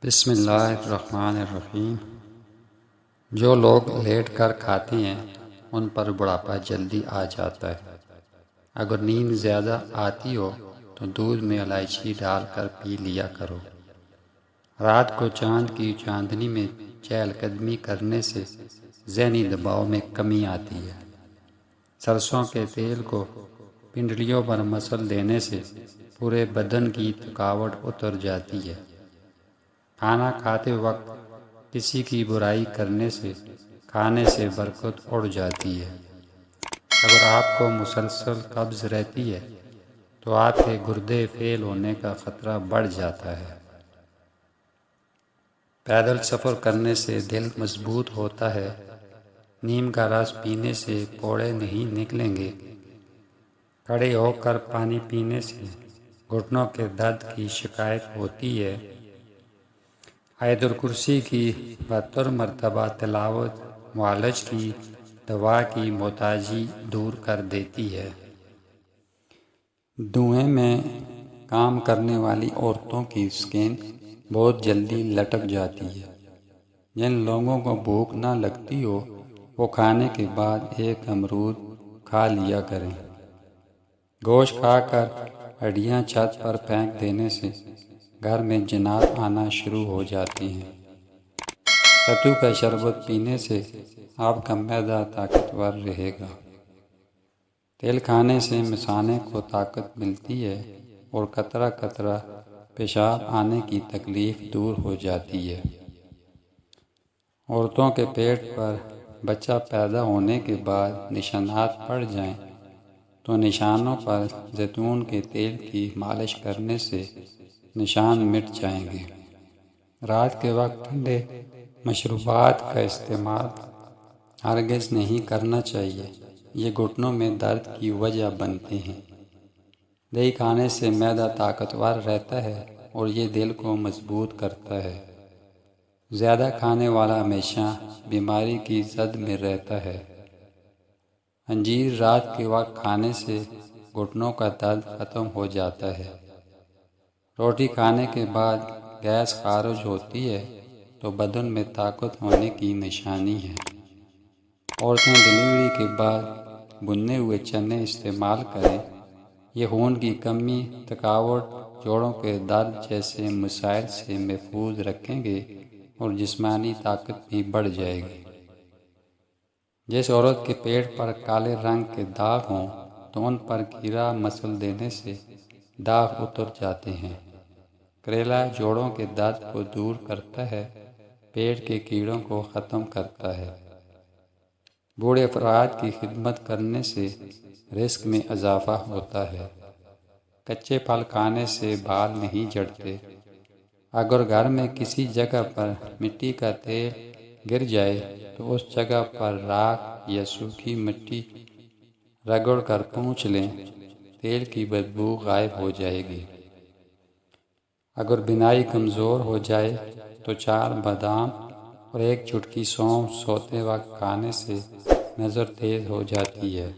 بسم اللہ الرحمن الرحیم۔ جو لوگ لیٹ کر کھاتے ہیں ان پر بڑھاپا جلدی آ جاتا ہے۔ اگر نیند زیادہ آتی ہو تو دودھ میں الائچی ڈال کر پی لیا کرو۔ رات کو چاند کی چاندنی میں چہل قدمی کرنے سے ذہنی دباؤ میں کمی آتی ہے۔ سرسوں کے تیل کو پنڈلیوں پر مسل دینے سے پورے بدن کی تھکاوٹ اتر جاتی ہے۔ کھانا کھاتے وقت کسی کی برائی کرنے سے کھانے سے برکت اڑ جاتی ہے۔ اگر آپ کو مسلسل قبض رہتی ہے تو آپ کے گردے فیل ہونے کا خطرہ بڑھ جاتا ہے۔ پیدل سفر کرنے سے دل مضبوط ہوتا ہے۔ نیم کا رس پینے سے پھوڑے نہیں نکلیں گے۔ کھڑے ہو کر پانی پینے سے گھٹنوں کے درد کی شکایت ہوتی ہے۔ آیت الکرسی کی 72 مرتبہ تلاوت معالج کی دوا کی محتاجی دور کر دیتی ہے۔ دھوئیں میں کام کرنے والی عورتوں کی سکن بہت جلدی لٹک جاتی ہے۔ جن لوگوں کو بھوک نہ لگتی ہو وہ کھانے کے بعد ایک امرود کھا لیا کریں۔ گوشت کھا کر ہڈیاں چھت پر پھینک دینے سے گھر میں جنات آنا شروع ہو جاتی ہیں۔ ستو کا شربت پینے سے آپ کا معدہ طاقتور رہے گا۔ تیل کھانے سے مثانے کو طاقت ملتی ہے اور قطرہ قطرہ پیشاب آنے کی تکلیف دور ہو جاتی ہے۔ عورتوں کے پیٹ پر بچہ پیدا ہونے کے بعد نشانات پڑ جائیں تو نشانوں پر زیتون کے تیل کی مالش کرنے سے نشان مٹ جائیں گے۔ رات کے وقت ٹھنڈے مشروبات کا استعمال ہرگز نہیں کرنا چاہیے، یہ گھٹنوں میں درد کی وجہ بنتے ہیں۔ دہی کھانے سے معدہ طاقتور رہتا ہے اور یہ دل کو مضبوط کرتا ہے۔ زیادہ کھانے والا ہمیشہ بیماری کی زد میں رہتا ہے۔ انجیر رات کے وقت کھانے سے گھٹنوں کا درد ختم ہو جاتا ہے۔ روٹی کھانے کے بعد گیس خارج ہوتی ہے تو بدن میں طاقت ہونے کی نشانی ہے۔ عورتیں ڈلیوری کے بعد بھنے ہوئے چنے استعمال کریں۔ یہ خون کی کمی، تھکاوٹ، جوڑوں کے درد جیسے مسائل سے محفوظ رکھیں گے اور جسمانی طاقت بھی بڑھ جائے گی۔ جس عورت کے پیٹ پر کالے رنگ کے داغ ہوں تو ان پر کھیرا مسل دینے سے داغ اتر جاتے ہیں۔ کریلا جوڑوں کے درد کو دور کرتا ہے، پیٹ کے کیڑوں کو ختم کرتا ہے۔ بوڑھے افراد کی خدمت کرنے سے رزق میں اضافہ ہوتا ہے۔ کچے پھل کھانے سے بال نہیں جھڑتے۔ اگر گھر میں کسی جگہ پر مٹی کا تیل گر جائے تو اس جگہ پر راکھ یا سوکھی مٹی رگڑ کر پونچھ لیں، تیل کی بدبو غائب ہو جائے گی۔ اگر بینائی کمزور ہو جائے تو 4 بادام اور 1 چٹکی سونف سوتے وقت کھانے سے نظر تیز ہو جاتی ہے۔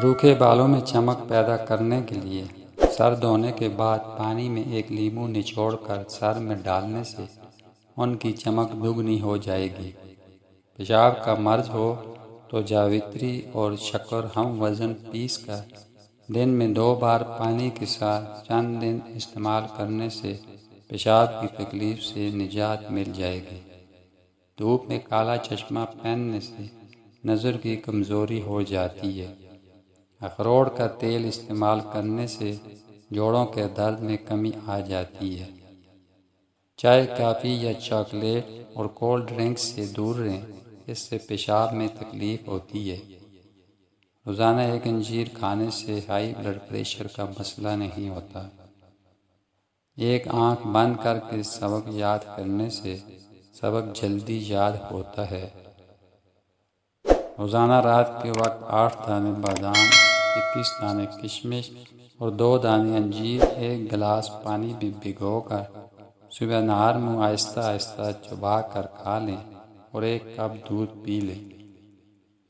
روکھے بالوں میں چمک پیدا کرنے کے لیے سر دھونے کے بعد پانی میں 1 لیموں نچوڑ کر سر میں ڈالنے سے ان کی چمک دگنی ہو جائے گی۔ پیشاب کا مرض ہو تو جاوتری اور شکر ہم وزن پیس کر دن میں 2 بار پانی کے ساتھ چند دن استعمال کرنے سے پیشاب کی تکلیف سے نجات مل جائے گی۔ دھوپ میں کالا چشمہ پہننے سے نظر کی کمزوری ہو جاتی ہے۔ اخروٹ کا تیل استعمال کرنے سے جوڑوں کے درد میں کمی آ جاتی ہے۔ چائے، کافی یا چاکلیٹ اور کولڈ ڈرنکس سے دور رہیں، اس سے پیشاب میں تکلیف ہوتی ہے۔ روزانہ 1 انجیر کھانے سے ہائی بلڈ پریشر کا مسئلہ نہیں ہوتا۔ ایک آنکھ بند کر کے سبق یاد کرنے سے سبق جلدی یاد ہوتا ہے۔ روزانہ رات کے وقت 8 دانے بادام، 21 دانے کشمش اور 2 دانے انجیر 1 گلاس پانی میں بھگو کر صبح نہار منہ آہستہ آہستہ چبا کر کھا لیں اور 1 کپ دودھ پی لیں۔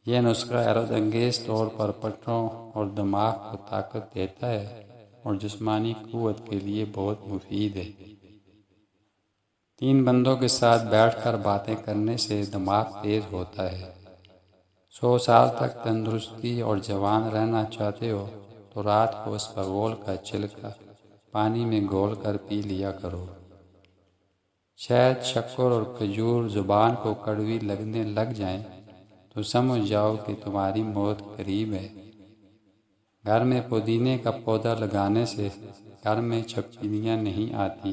یہ نسخہ حیرت انگیز طور پر پٹھوں اور دماغ کو طاقت دیتا ہے اور جسمانی قوت کے لیے بہت مفید ہے۔ 3 بندوں کے ساتھ بیٹھ کر باتیں کرنے سے دماغ تیز ہوتا ہے۔ 100 سال تک تندرستی اور جوان رہنا چاہتے ہو تو رات کو اس بغول کا چھلکا پانی میں گھول کر پی لیا کرو۔ شہد، شکر اور کھجور زبان کو کڑوی لگنے لگ جائیں تو سمجھ جاؤ کہ تمہاری موت قریب ہے۔ گھر میں پودینے کا پودا لگانے سے گھر میں چھپکلیاں نہیں آتی۔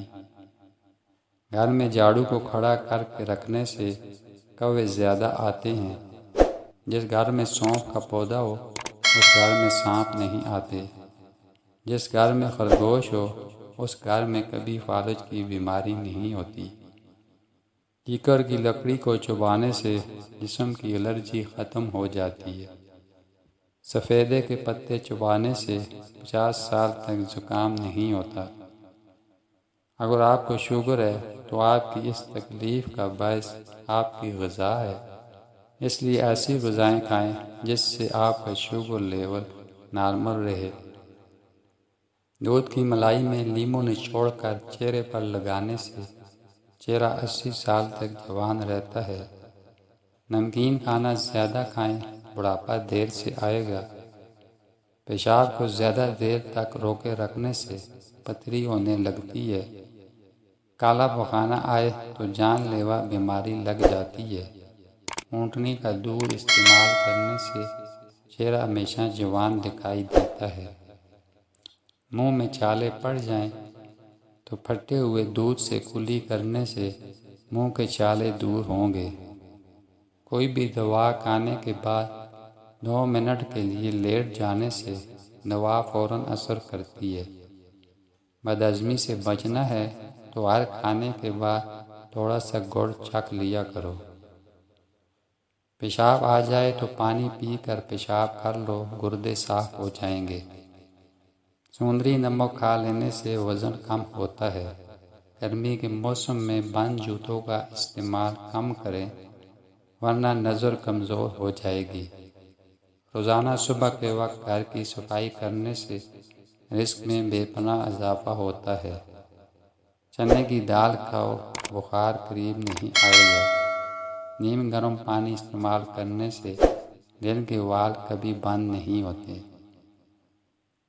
گھر میں جھاڑو کو کھڑا کر کے رکھنے سے کوے زیادہ آتے ہیں۔ جس گھر میں سونف کا پودا ہو اس گھر میں سانپ نہیں آتے۔ جس گھر میں خرگوش ہو اس گھر میں کبھی فالج کی بیماری نہیں ہوتی۔ کیکر کی لکڑی کو چبانے سے جسم کی الرجی ختم ہو جاتی ہے۔ سفیدے کے پتے چبانے سے 50 سال تک زکام نہیں ہوتا۔ اگر آپ کو شوگر ہے تو آپ کی اس تکلیف کا باعث آپ کی غذا ہے، اس لیے ایسی غذائیں کھائیں جس سے آپ کا شوگر لیول نارمل رہے۔ دودھ کی ملائی میں لیموں نچوڑ کر چہرے پر لگانے سے چہرہ 80 سال تک جوان رہتا ہے۔ نمکین کھانا زیادہ کھائیں، بڑھاپا دیر سے آئے گا۔ پیشاب کو زیادہ دیر تک روکے رکھنے سے پتھری ہونے لگتی ہے۔ کالا پخانا آئے تو جان لیوا بیماری لگ جاتی ہے۔ اونٹنی کا دودھ استعمال کرنے سے چہرہ ہمیشہ جوان دکھائی دیتا ہے۔ منہ میں چھالے پڑ جائیں تو پھٹے ہوئے دودھ سے کلی کرنے سے منہ کے چھالے دور ہوں گے۔ کوئی بھی دوا کھانے کے بعد 2 منٹ کے لیے لیٹ جانے سے دوا فوراً اثر کرتی ہے۔ بدہضمی سے بچنا ہے تو ہر کھانے کے بعد تھوڑا سا گڑ چکھ لیا کرو۔ پیشاب آ جائے تو پانی پی کر پیشاب کر لو، گردے صاف ہو جائیں گے۔ سمندری نمک کھا لینے سے وزن کم ہوتا ہے۔ گرمی کے موسم میں بند جوتوں کا استعمال کم کریں ورنہ نظر کمزور ہو جائے گی۔ روزانہ صبح کے وقت گھر کی صفائی کرنے سے رزق میں بے پناہ اضافہ ہوتا ہے۔ چنے کی دال کھاؤ، بخار قریب نہیں آئے گا۔ نیم گرم پانی استعمال کرنے سے دل کے وال کبھی بند نہیں ہوتے۔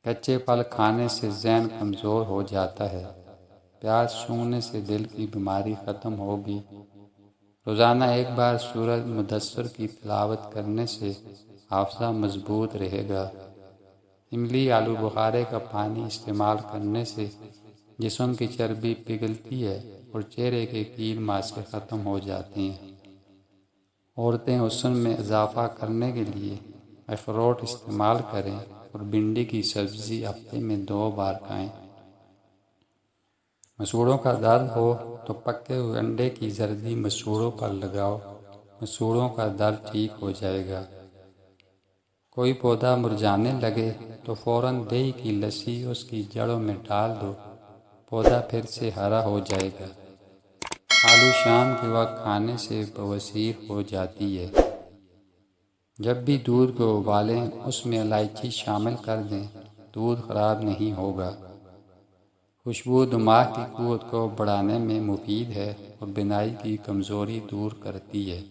کچے پھل کھانے سے ذہن کمزور ہو جاتا ہے۔ پیاز سونگھنے سے دل کی بیماری ختم ہوگی۔ روزانہ 1 بار سورۃ مدثر کی تلاوت کرنے سے حافظہ مضبوط رہے گا۔ املی آلو بخارے کا پانی استعمال کرنے سے جسم کی چربی پگھلتی ہے اور چہرے کے کیل ماسکے ختم ہو جاتے ہیں۔ عورتیں حسن میں اضافہ کرنے کے لیے اخروٹ استعمال کریں اور بھنڈی کی سبزی ہفتے میں 2 بار کھائیں۔ مسوڑوں کا درد ہو تو پکے ہوئے انڈے کی زردی مسوڑوں پر لگاؤ، مسوڑوں کا درد ٹھیک ہو جائے گا۔ کوئی پودا مرجھانے لگے تو فوراً دہی کی لسی اس کی جڑوں میں ڈال دو، پودا پھر سے ہرا ہو جائے گا۔ آلو شام کے وقت کھانے سے بواسیر ہو جاتی ہے۔ جب بھی دودھ کو ابالیں اس میں الائچی شامل کر دیں، دودھ خراب نہیں ہوگا۔ خوشبو دماغ کی قوت کو بڑھانے میں مفید ہے اور بینائی کی کمزوری دور کرتی ہے۔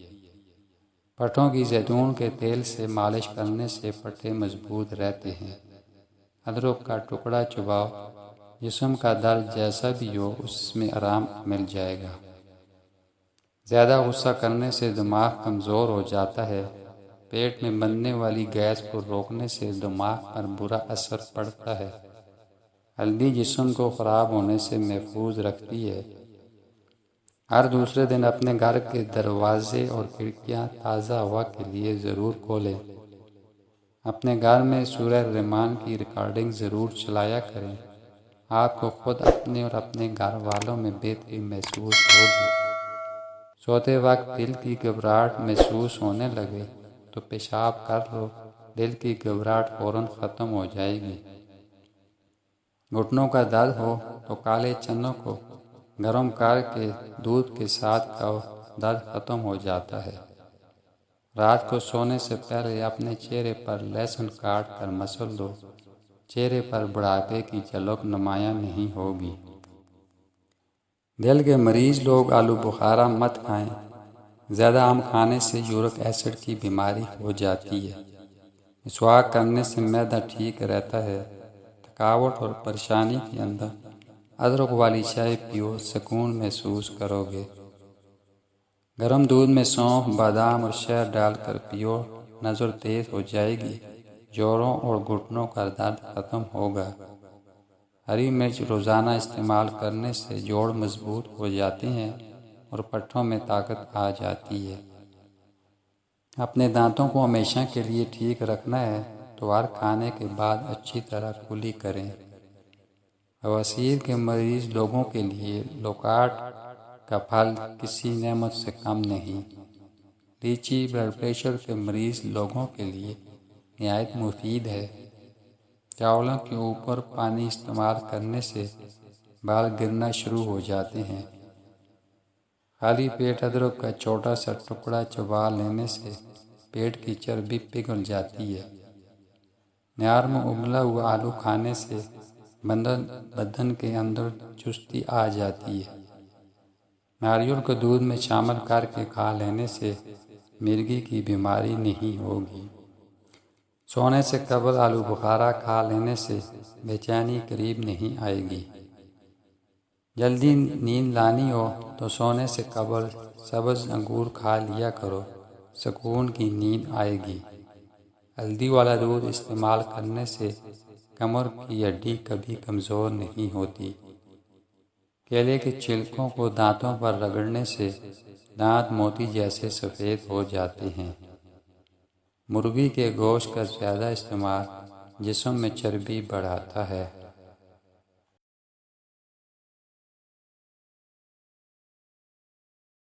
پٹھوں کی زیتون کے تیل سے مالش کرنے سے پٹھے مضبوط رہتے ہیں۔ ادرک کا ٹکڑا چباؤ، جسم کا درد جیسا بھی ہو اس میں آرام مل جائے گا۔ زیادہ غصہ کرنے سے دماغ کمزور ہو جاتا ہے۔ پیٹ میں بننے والی گیس کو روکنے سے دماغ پر برا اثر پڑتا ہے۔ ہلدی جسم کو خراب ہونے سے محفوظ رکھتی ہے۔ ہر دوسرے دن اپنے گھر کے دروازے اور کھڑکیاں تازہ ہوا کے لیے ضرور کھولیں۔ اپنے گھر میں سورہ الرحمن کی ریکارڈنگ ضرور چلایا کریں۔ آپ کو خود اپنے اور اپنے گھر والوں میں بہتری محسوس ہوگی۔ سوتے وقت دل کی گھبراہٹ محسوس ہونے لگے تو پیشاب کر لو، دل کی گھبراہٹ فوراً ختم ہو جائے گی۔ گھٹنوں کا درد ہو تو کالے چنوں کو گرم کر کے دودھ کے ساتھ کھاؤ، درد ختم ہو جاتا ہے۔ رات کو سونے سے پہلے اپنے چہرے پر لہسن کاٹ کر مسل دو، چہرے پر بڑھاپے کی جھلک نمایاں نہیں ہوگی۔ دل کے مریض لوگ آلو بخارا مت کھائیں۔ زیادہ آم کھانے سے یورک ایسڈ کی بیماری ہو جاتی ہے۔ مسواک کرنے سے معدہ ٹھیک رہتا ہے۔ تھکاوٹ اور پریشانی کے اندر ادرک والی چائے پیو، سکون محسوس کرو گے۔ گرم دودھ میں سونف، بادام اور شہد ڈال کر پیو، نظر تیز ہو جائے گی، جوڑوں اور گھٹنوں کا درد ختم ہوگا۔ ہری مرچ روزانہ استعمال کرنے سے جوڑ مضبوط ہو جاتے ہیں اور پٹھوں میں طاقت آ جاتی ہے۔ اپنے دانتوں کو ہمیشہ کے لیے ٹھیک رکھنا ہے تو ہر کھانے کے بعد اچھی طرح کلی کریں۔ بواسیر کے مریض لوگوں کے لیے لوکاٹ کا پھل کسی نعمت سے کم نہیں۔ لیچی بلڈ پریشر کے مریض لوگوں کے لیے نہایت مفید ہے۔ چاولوں کے اوپر پانی استعمال کرنے سے بال گرنا شروع ہو جاتے ہیں۔ خالی پیٹ ادرک کا چھوٹا سا ٹکڑا چبا لینے سے پیٹ کی چربی پگھل جاتی ہے۔ نہار میں ابلا ہوا آلو کھانے سے بدن کے اندر چستی آ جاتی ہے۔ ناریل کو دودھ میں شامل کر کے کھا لینے سے مرگی کی بیماری نہیں ہوگی۔ سونے سے قبل آلو بخارا کھا لینے سے بے چینی قریب نہیں آئے گی۔ جلدی نیند لانی ہو تو سونے سے قبل سبز انگور کھا لیا کرو، سکون کی نیند آئے گی۔ ہلدی والا دودھ استعمال کرنے سے کمر کی ہڈی کبھی کمزور نہیں ہوتی۔ کیلے کے چھلکوں کو دانتوں پر رگڑنے سے دانت موتی جیسے سفید ہو جاتے ہیں۔ مرغی کے گوشت کا زیادہ استعمال جسم میں چربی بڑھاتا ہے۔